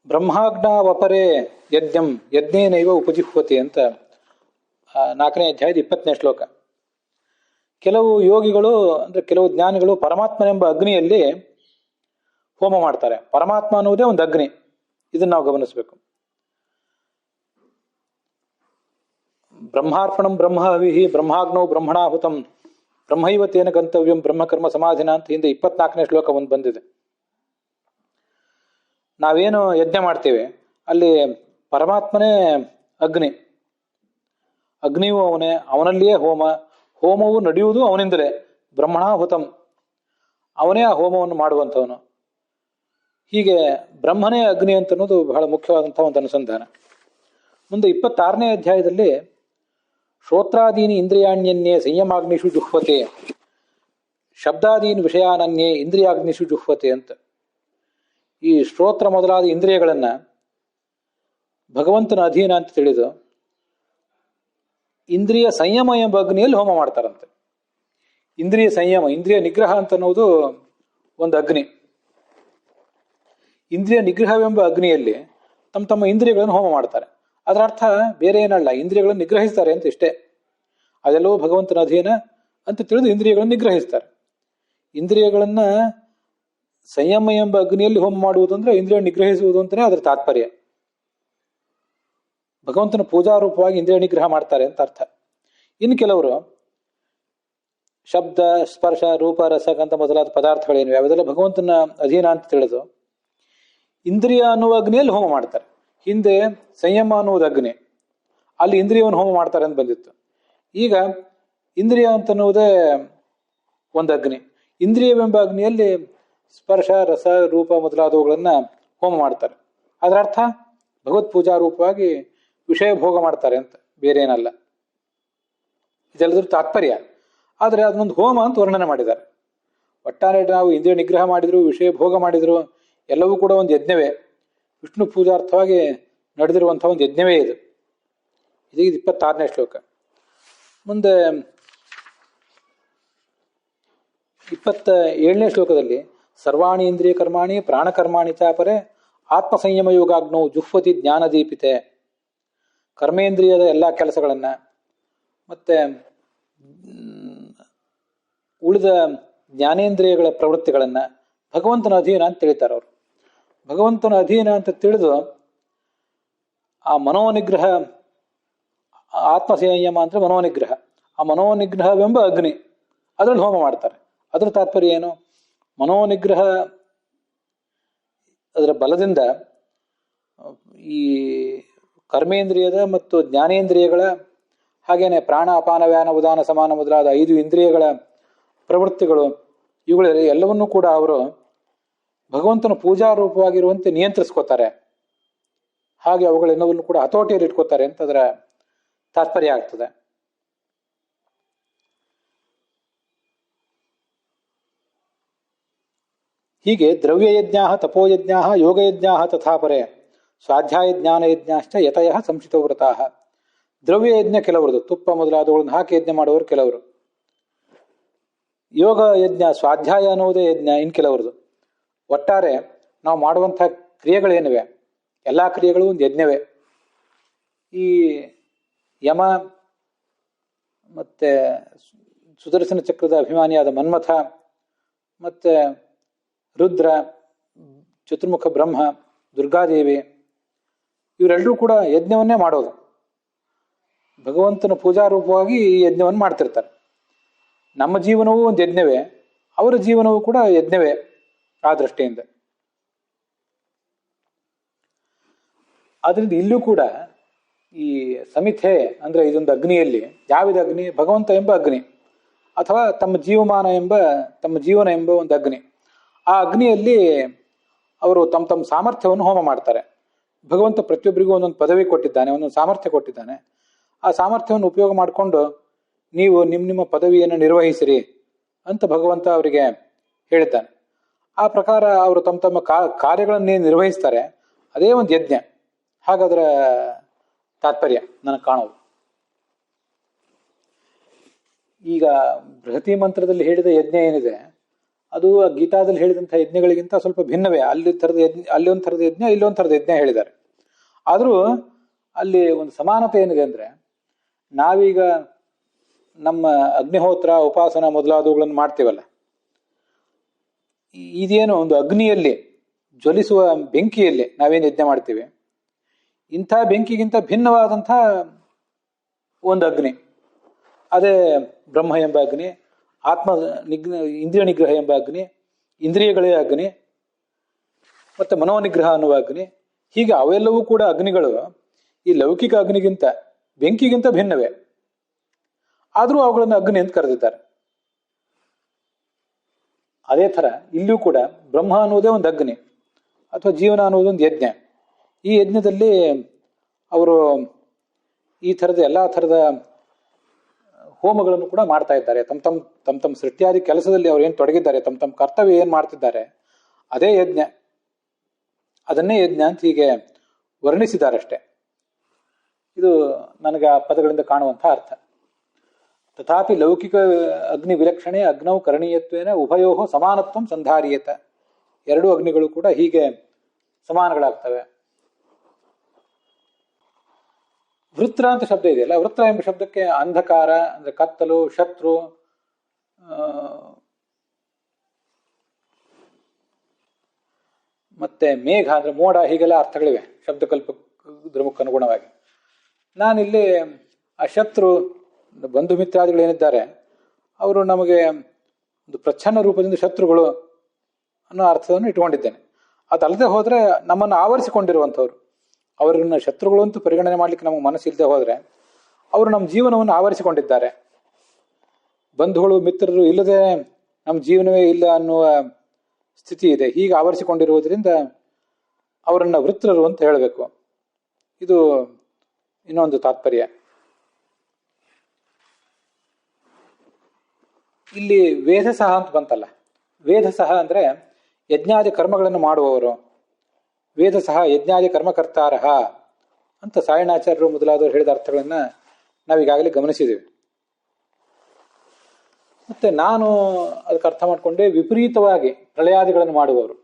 ಬ್ರಹ್ಮಾಜ್ಞಾವಪರೇ ಯಜ್ಞಂ ಯಜ್ಞೇನೈವ ಉಪಜಿಹ್ವತಿ ಅಂತ 4ನೇ ಅಧ್ಯಾಯದ 20ನೇ ಶ್ಲೋಕ. ಕೆಲವು ಯೋಗಿಗಳು ಅಂದ್ರೆ ಕೆಲವು ಜ್ಞಾನಿಗಳು ಪರಮಾತ್ಮನೆಂಬ ಅಗ್ನಿಯಲ್ಲಿ ಹೋಮ ಮಾಡ್ತಾರೆ. ಪರಮಾತ್ಮ ಅನ್ನುವುದೇ ಒಂದು ಅಗ್ನಿ. ಇದನ್ನು ನಾವು ಗಮನಿಸಬೇಕು. ಬ್ರಹ್ಮಾರ್ಪಣಂ ಬ್ರಹ್ಮಹವಿಹಿ ಬ್ರಹ್ಮಾಗ್ನೌ ಬ್ರಹ್ಮಣಾಹುತಂ ಬ್ರಹ್ಮೈವತೇನ ಗಂತವ್ಯಂ ಬ್ರಹ್ಮಕರ್ಮ ಸಮಾಧಿನ ಅಂತ ಹಿಂದೆ 24ನೇ ಶ್ಲೋಕ ಒಂದು ಬಂದಿದೆ. ನಾವೇನು ಯಜ್ಞ ಮಾಡ್ತೇವೆ ಅಲ್ಲಿ ಪರಮಾತ್ಮನೇ ಅಗ್ನಿ, ಅಗ್ನಿಯೂ ಅವನೇ, ಅವನಲ್ಲಿಯೇ ಹೋಮವು ನಡೆಯುವುದು ಅವನಿಂದಲೇ. ಬ್ರಹ್ಮಣಾಹುತಂ, ಅವನೇ ಆ ಹೋಮವನ್ನು ಮಾಡುವಂಥವನು. ಹೀಗೆ ಬ್ರಹ್ಮನೇ ಅಗ್ನಿ ಅಂತ ಅನ್ನೋದು ಬಹಳ ಮುಖ್ಯವಾದಂತಹ ಒಂದು ಅನುಸಂಧಾನ. ಮುಂದೆ 26ನೇ ಅಧ್ಯಾಯದಲ್ಲಿ ಶ್ರೋತ್ರಾದೀನಿ ಇಂದ್ರಿಯಾಣ್ಯನ್ಯೇ ಸಂಯಮಾಗ್ನಿಷು ಜುಹ್ವತೆ ಶಬ್ದಾದೀನ್ ವಿಷಯಾನನ್ಯೇ ಇಂದ್ರಿಯಾಗ್ನಿಷು ಜುಹ್ವತೆ ಅಂತ. ಈ ಶ್ರೋತ್ರ ಮೊದಲಾದ ಇಂದ್ರಿಯಗಳನ್ನ ಭಗವಂತನ ಅಧೀನ ಅಂತ ತಿಳಿದು ಇಂದ್ರಿಯ ಸಂಯಮ ಎಂಬ ಅಗ್ನಿಯಲ್ಲಿ ಹೋಮ ಮಾಡ್ತಾರಂತೆ. ಇಂದ್ರಿಯ ಸಂಯಮ, ಇಂದ್ರಿಯ ನಿಗ್ರಹ ಅಂತ ಅನ್ನೋದು ಒಂದು ಅಗ್ನಿ. ಇಂದ್ರಿಯ ನಿಗ್ರಹವೆಂಬ ಅಗ್ನಿಯಲ್ಲಿ ತಮ್ಮ ತಮ್ಮ ಇಂದ್ರಿಯಗಳನ್ನು ಹೋಮ ಮಾಡ್ತಾರೆ. ಅದರ ಅರ್ಥ ಬೇರೆ ಏನಲ್ಲ, ಇಂದ್ರಿಯಗಳನ್ನು ನಿಗ್ರಹಿಸ್ತಾರೆ ಅಂತ ಇಷ್ಟೇ. ಅದೆಲ್ಲವೂ ಭಗವಂತನ ಅಧೀನ ಅಂತ ತಿಳಿದು ಇಂದ್ರಿಯಗಳನ್ನು ನಿಗ್ರಹಿಸ್ತಾರೆ. ಇಂದ್ರಿಯಗಳನ್ನ ಸಂಯಮ ಎಂಬ ಅಗ್ನಿಯಲ್ಲಿ ಹೋಮ ಮಾಡುವುದು ಅಂದ್ರೆ ಇಂದ್ರಿಯ ನಿಗ್ರಹಿಸುವುದು ಅಂತಾನೆ ಅದರ ತಾತ್ಪರ್ಯ. ಭಗವಂತನ ಪೂಜಾ ರೂಪವಾಗಿ ಇಂದ್ರಿಯ ನಿಗ್ರಹ ಮಾಡ್ತಾರೆ ಅಂತ ಅರ್ಥ. ಇನ್ನು ಕೆಲವರು ಶಬ್ದ ಸ್ಪರ್ಶ ರೂಪ ರಸ ಗಂಧ ಮೊದಲಾದ ಪದಾರ್ಥಗಳೇನಿವೆ ಅವೆಲ್ಲ ಭಗವಂತನ ಅಧೀನ ಅಂತ ತಿಳಿದು ಇಂದ್ರಿಯ ಅನ್ನುವ ಅಗ್ನಿಯಲ್ಲಿ ಹೋಮ ಮಾಡ್ತಾರೆ. ಹಿಂದೆ ಸಂಯಮ ಅನ್ನುವುದು ಅಗ್ನಿ, ಅಲ್ಲಿ ಇಂದ್ರಿಯವನ್ನು ಹೋಮ ಮಾಡ್ತಾರೆ ಅಂತ ಬಂದಿತ್ತು. ಈಗ ಇಂದ್ರಿಯ ಅಂತನ್ನುವುದೇ ಒಂದು ಅಗ್ನಿ. ಇಂದ್ರಿಯವೆಂಬ ಅಗ್ನಿಯಲ್ಲಿ ಸ್ಪರ್ಶ ರಸ ರೂಪ ಮೊದಲಾದವುಗಳನ್ನ ಹೋಮ ಮಾಡ್ತಾರೆ. ಅದರ ಅರ್ಥ ಭಗವತ್ ಪೂಜಾ ರೂಪವಾಗಿ ವಿಷಯ ಭೋಗ ಮಾಡ್ತಾರೆ ಅಂತ, ಬೇರೆ ಏನಲ್ಲ. ಇದೆಲ್ಲದ್ರ ತಾತ್ಪರ್ಯ. ಆದರೆ ಅದನ್ನೊಂದು ಹೋಮ ಅಂತ ವರ್ಣನೆ ಮಾಡಿದ್ದಾರೆ. ಒಟ್ಟಾರೆ ನಾವು ಇಂದ್ರಿಯ ನಿಗ್ರಹ ಮಾಡಿದ್ರು, ವಿಷಯ ಭೋಗ ಮಾಡಿದ್ರು, ಎಲ್ಲವೂ ಕೂಡ ಒಂದು ಯಜ್ಞವೇ. ವಿಷ್ಣು ಪೂಜಾರ್ಥವಾಗಿ ನಡೆದಿರುವಂತಹ ಒಂದು ಯಜ್ಞವೇ ಇದು. ಇದು 26ನೇ ಶ್ಲೋಕ. ಮುಂದೆ 27ನೇ ಶ್ಲೋಕದಲ್ಲಿ ಸರ್ವಾಣಿ ಇಂದ್ರಿಯ ಕರ್ಮಾಣಿ ಪ್ರಾಣಕರ್ಮಾಣಿ ಚಾಪರೆ ಆತ್ಮ ಸಂಯಮ ಯೋಗಾಗ್ನೋ ಜುಹ್ವತಿ ಜ್ಞಾನದೀಪಿತೆ. ಕರ್ಮೇಂದ್ರಿಯದ ಎಲ್ಲ ಕೆಲಸಗಳನ್ನ ಮತ್ತೆ ಉಳಿದ ಜ್ಞಾನೇಂದ್ರಿಯಗಳ ಪ್ರವೃತ್ತಿಗಳನ್ನ ಭಗವಂತನ ಅಧೀನ ಅಂತ ತಿಳಿತಾರೆ ಅವರು. ಭಗವಂತನ ಅಧೀನ ಅಂತ ತಿಳಿದು ಆ ಮನೋನಿಗ್ರಹ, ಆತ್ಮ ಸಂಯಮ ಅಂದ್ರೆ ಮನೋನಿಗ್ರಹ, ಆ ಮನೋನಿಗ್ರಹವೆಂಬ ಅಗ್ನಿ ಅದರಲ್ಲಿ ಹೋಮ ಮಾಡ್ತಾರೆ. ಅದರ ತಾತ್ಪರ್ಯ ಏನು? ಮನೋನಿಗ್ರಹ ಅದರ ಬಲದಿಂದ ಈ ಕರ್ಮೇಂದ್ರಿಯದ ಮತ್ತು ಜ್ಞಾನೇಂದ್ರಿಯಗಳ ಹಾಗೇನೆ ಪ್ರಾಣ ಅಪಾನ ವ್ಯಾನ ಉದಾನ ಸಮಾನ ಮೊದಲಾದ 5 ಇಂದ್ರಿಯಗಳ ಪ್ರವೃತ್ತಿಗಳು ಇವುಗಳ ಎಲ್ಲವನ್ನೂ ಕೂಡ ಅವರು ಭಗವಂತನ ಪೂಜಾ ರೂಪವಾಗಿರುವಂತೆ ನಿಯಂತ್ರಿಸ್ಕೋತಾರೆ. ಹಾಗೆ ಅವುಗಳೆಲ್ಲವನ್ನು ಕೂಡ ಹತೋಟಿಯಲ್ಲಿ ಇಟ್ಕೋತಾರೆ ಅಂತ ಅದರ ತಾತ್ಪರ್ಯ ಆಗ್ತದೆ. ಹೀಗೆ ದ್ರವ್ಯಯಜ್ಞ ತಪೋಯಜ್ಞ ಯೋಗಯಜ್ಞ ತಥಾಪರೆ ಸ್ವಾಧ್ಯಾಯ ಜ್ಞಾನ ಯಜ್ಞಾಶ್ಚ ಯತಯ ಸಂಚಿತ ವ್ರತಾ. ದ್ರವ್ಯಯಜ್ಞ ಕೆಲವರದು, ತುಪ್ಪ ಮೊದಲಾದವುಗಳನ್ನು ಹಾಕಿ ಯಜ್ಞ ಮಾಡುವವರು ಕೆಲವರು. ಯೋಗ ಯಜ್ಞ ಸ್ವಾಧ್ಯಾಯ ಅನ್ನುವುದೇ ಯಜ್ಞ ಇನ್ ಕೆಲವರದು. ಒಟ್ಟಾರೆ ನಾವು ಮಾಡುವಂತಹ ಕ್ರಿಯೆಗಳೇನಿವೆ ಎಲ್ಲ ಕ್ರಿಯೆಗಳು ಒಂದು ಯಜ್ಞವೇ. ಈ ಯಮ ಮತ್ತೆ ಸುದರ್ಶನ ಚಕ್ರದ ಅಭಿಮಾನಿಯಾದ ಮನ್ಮಥ ಮತ್ತೆ ರುದ್ರ, ಚತುರ್ಮುಖ ಬ್ರಹ್ಮ, ದುರ್ಗಾದೇವಿ ಇವರೆಲ್ಲರೂ ಕೂಡ ಯಜ್ಞವನ್ನೇ ಮಾಡೋದು. ಭಗವಂತನ ಪೂಜಾ ರೂಪವಾಗಿ ಈ ಯಜ್ಞವನ್ನು ಮಾಡ್ತಿರ್ತಾರೆ. ನಮ್ಮ ಜೀವನವೂ ಒಂದು ಯಜ್ಞವೇ, ಅವರ ಜೀವನವೂ ಕೂಡ ಯಜ್ಞವೇ ಆ ದೃಷ್ಟಿಯಿಂದ. ಆದ್ರಿಂದ ಇಲ್ಲೂ ಕೂಡ ಈ ಸಮಿಥೆ ಅಂದ್ರೆ ಇದೊಂದು ಅಗ್ನಿಯಲ್ಲಿ ಯಾವಿದ ಅಗ್ನಿ? ಭಗವಂತ ಎಂಬ ಅಗ್ನಿ ಅಥವಾ ತಮ್ಮ ಜೀವನ ಎಂಬ ಒಂದು ಅಗ್ನಿ. ಆ ಅಗ್ನಿಯಲ್ಲಿ ಅವರು ತಮ್ಮ ತಮ್ಮ ಸಾಮರ್ಥ್ಯವನ್ನು ಹೋಮ ಮಾಡ್ತಾರೆ. ಭಗವಂತ ಪ್ರತಿಯೊಬ್ಬರಿಗೂ ಒಂದೊಂದು ಪದವಿ ಕೊಟ್ಟಿದ್ದಾನೆ, ಒಂದೊಂದು ಸಾಮರ್ಥ್ಯ ಕೊಟ್ಟಿದ್ದಾನೆ. ಆ ಸಾಮರ್ಥ್ಯವನ್ನು ಉಪಯೋಗ ಮಾಡಿಕೊಂಡು ನೀವು ನಿಮ್ಮ ಪದವಿಯನ್ನು ನಿರ್ವಹಿಸಿರಿ ಅಂತ ಭಗವಂತ ಅವರಿಗೆ ಹೇಳಿದ್ದಾನೆ. ಆ ಪ್ರಕಾರ ಅವರು ತಮ್ಮ ತಮ್ಮ ಕಾರ್ಯಗಳನ್ನೇ ನಿರ್ವಹಿಸ್ತಾರೆ. ಅದೇ ಒಂದು ಯಜ್ಞ. ಹಾಗಾದ್ರ ತಾತ್ಪರ್ಯ ನನಗೆ ಕಾಣೋದು. ಈಗ ಬೃಹತಿ ಮಂತ್ರದಲ್ಲಿ ಹೇಳಿದ ಯಜ್ಞ ಏನಿದೆ ಅದು ಗೀತಾದಲ್ಲಿ ಹೇಳಿದಂತಹ ಯಜ್ಞಗಳಿಗಿಂತ ಸ್ವಲ್ಪ ಭಿನ್ನವೇ. ಅಲ್ಲಿ ಒಂದು ಥರದ ಯಜ್ಞ, ಇಲ್ಲೊಂದು ಥರದ ಯಜ್ಞ ಹೇಳಿದ್ದಾರೆ. ಆದರೂ ಅಲ್ಲಿ ಒಂದು ಸಮಾನತೆ ಏನಿದೆ ಅಂದ್ರೆ, ನಾವೀಗ ನಮ್ಮ ಅಗ್ನಿಹೋತ್ರ ಉಪಾಸನ ಮೊದಲಾದವುಗಳನ್ನು ಮಾಡ್ತೀವಲ್ಲ, ಇದೇನು ಒಂದು ಅಗ್ನಿಯಲ್ಲಿ ಜ್ವಲಿಸುವ ಬೆಂಕಿಯಲ್ಲಿ ನಾವೇನು ಯಜ್ಞ ಮಾಡ್ತೀವಿ, ಇಂಥ ಬೆಂಕಿಗಿಂತ ಭಿನ್ನವಾದಂಥ ಒಂದು ಅಗ್ನಿ, ಅದೇ ಬ್ರಹ್ಮ ಎಂಬ ಅಗ್ನಿ, ಆತ್ಮ ಇಂದ್ರಿಯ ನಿಗ್ರಹ ಎಂಬ ಅಗ್ನಿ, ಇಂದ್ರಿಯಗಳೇ ಅಗ್ನಿ, ಮತ್ತು ಮನೋನಿಗ್ರಹ ಅನ್ನುವ ಅಗ್ನಿ. ಹೀಗೆ ಅವೆಲ್ಲವೂ ಕೂಡ ಅಗ್ನಿಗಳು ಈ ಲೌಕಿಕ ಅಗ್ನಿಗಿಂತ ಬೆಂಕಿಗಿಂತ ಭಿನ್ನವೇ. ಆದರೂ ಅವುಗಳನ್ನು ಅಗ್ನಿ ಅಂತ ಕರೆದಿದ್ದಾರೆ. ಅದೇ ಥರ ಇಲ್ಲಿಯೂ ಕೂಡ ಬ್ರಹ್ಮ ಅನ್ನುವುದೇ ಒಂದು ಅಗ್ನಿ ಅಥವಾ ಜೀವನ ಅನ್ನುವುದೊಂದು ಯಜ್ಞ. ಈ ಯಜ್ಞದಲ್ಲಿ ಅವರು ಈ ಥರದ ಎಲ್ಲ ಥರದ ಹೋಮಗಳನ್ನು ಕೂಡ ಮಾಡ್ತಾ ಇದ್ದಾರೆ. ತಮ್ಮ ಸೃಷ್ಟಿಯಾದಿ ಕೆಲಸದಲ್ಲಿ ಅವ್ರು ಏನು ತೊಡಗಿದ್ದಾರೆ, ತಮ್ಮ ಕರ್ತವ್ಯ ಏನು ಮಾಡ್ತಿದ್ದಾರೆ, ಅದೇ ಯಜ್ಞ, ಅದನ್ನೇ ಯಜ್ಞ ಅಂತ ಹೀಗೆ ವರ್ಣಿಸಿದ್ದಾರಷ್ಟೆ. ಇದು ನನಗೆ ಆ ಪದಗಳಿಂದ ಕಾಣುವಂಥ ಅರ್ಥ. ತಥಾಪಿ ಲೌಕಿಕ ಅಗ್ನಿ ವಿಲಕ್ಷಣೆ ಅಗ್ನೌ ಕರಣೀಯತ್ವೇನ ಉಭಯೋ ಸಮಾನತ್ವಂ ಸಂಧಾರ್ಯೇತ. ಎರಡೂ ಅಗ್ನಿಗಳು ಕೂಡ ಹೀಗೆ ಸಮಾನಗಳಾಗ್ತವೆ. ವೃತ್ರ ಅಂತ ಶಬ್ದ ಇದೆಯಲ್ಲ, ವೃತ್ರ ಎಂಬ ಶಬ್ದಕ್ಕೆ ಅಂಧಕಾರ ಅಂದ್ರೆ ಕತ್ತಲು, ಶತ್ರು, ಮತ್ತೆ ಮೇಘ ಅಂದ್ರೆ ಮೋಡ, ಹೀಗೆಲ್ಲ ಅರ್ಥಗಳಿವೆ ಶಬ್ದಕಲ್ಪಕ್ಕನುಗುಣವಾಗಿ. ನಾನಿಲ್ಲಿ ಆ ಶತ್ರು ಬಂಧು ಮಿತ್ರಾದಿಗಳು ಏನಿದ್ದಾರೆ ಅವರು ನಮಗೆ ಒಂದು ಪ್ರಚ್ಛನ್ನ ರೂಪದಿಂದ ಶತ್ರುಗಳು ಅನ್ನೋ ಅರ್ಥವನ್ನು ಇಟ್ಕೊಂಡಿದ್ದೇನೆ. ಅದಲ್ಲದೆ ಹೋದ್ರೆ ನಮ್ಮನ್ನು ಆವರಿಸಿಕೊಂಡಿರುವಂಥವ್ರು, ಅವರನ್ನ ಶತ್ರುಗಳು ಅಂತ ಪರಿಗಣನೆ ಮಾಡ್ಲಿಕ್ಕೆ ನಮಗೆ ಮನಸ್ಸಿಲ್ಲದೆ ಹೋದ್ರೆ ಅವರು ನಮ್ಮ ಜೀವನವನ್ನು ಆವರಿಸಿಕೊಂಡಿದ್ದಾರೆ. ಬಂಧುಗಳು ಮಿತ್ರರು ಇಲ್ಲದೆ ನಮ್ಮ ಜೀವನವೇ ಇಲ್ಲ ಅನ್ನುವ ಸ್ಥಿತಿ ಇದೆ. ಹೀಗೆ ಆವರಿಸಿಕೊಂಡಿರುವುದರಿಂದ ಅವರನ್ನ ವೃತ್ರರು ಅಂತ ಹೇಳಬೇಕು. ಇದು ಇನ್ನೊಂದು ತಾತ್ಪರ್ಯ. ಇಲ್ಲಿ ವೇದಸಹ ಅಂತ ಬಂತಲ್ಲ, ವೇದಸಹ ಅಂದ್ರೆ ಯಜ್ಞಾದಿ ಕರ್ಮಗಳನ್ನು ಮಾಡುವವರು, ವೇದಸಹ ಯಜ್ಞಾದಿ ಕರ್ಮಕರ್ತಾರಹ ಅಂತ ಸಾಯಣಾಚಾರ್ಯರು ಮೊದಲಾದವರು ಹೇಳಿದ ಅರ್ಥಗಳನ್ನ ನಾವೀಗಾಗಲೇ ಗಮನಿಸಿದ್ದೀವಿ. ಮತ್ತೆ ನಾನು ಅದಕ್ಕೆ ಅರ್ಥ ಮಾಡಿಕೊಂಡೆ, ವಿಪರೀತವಾಗಿ ಪ್ರಳಯಾದಿಗಳನ್ನು ಮಾಡುವವರು,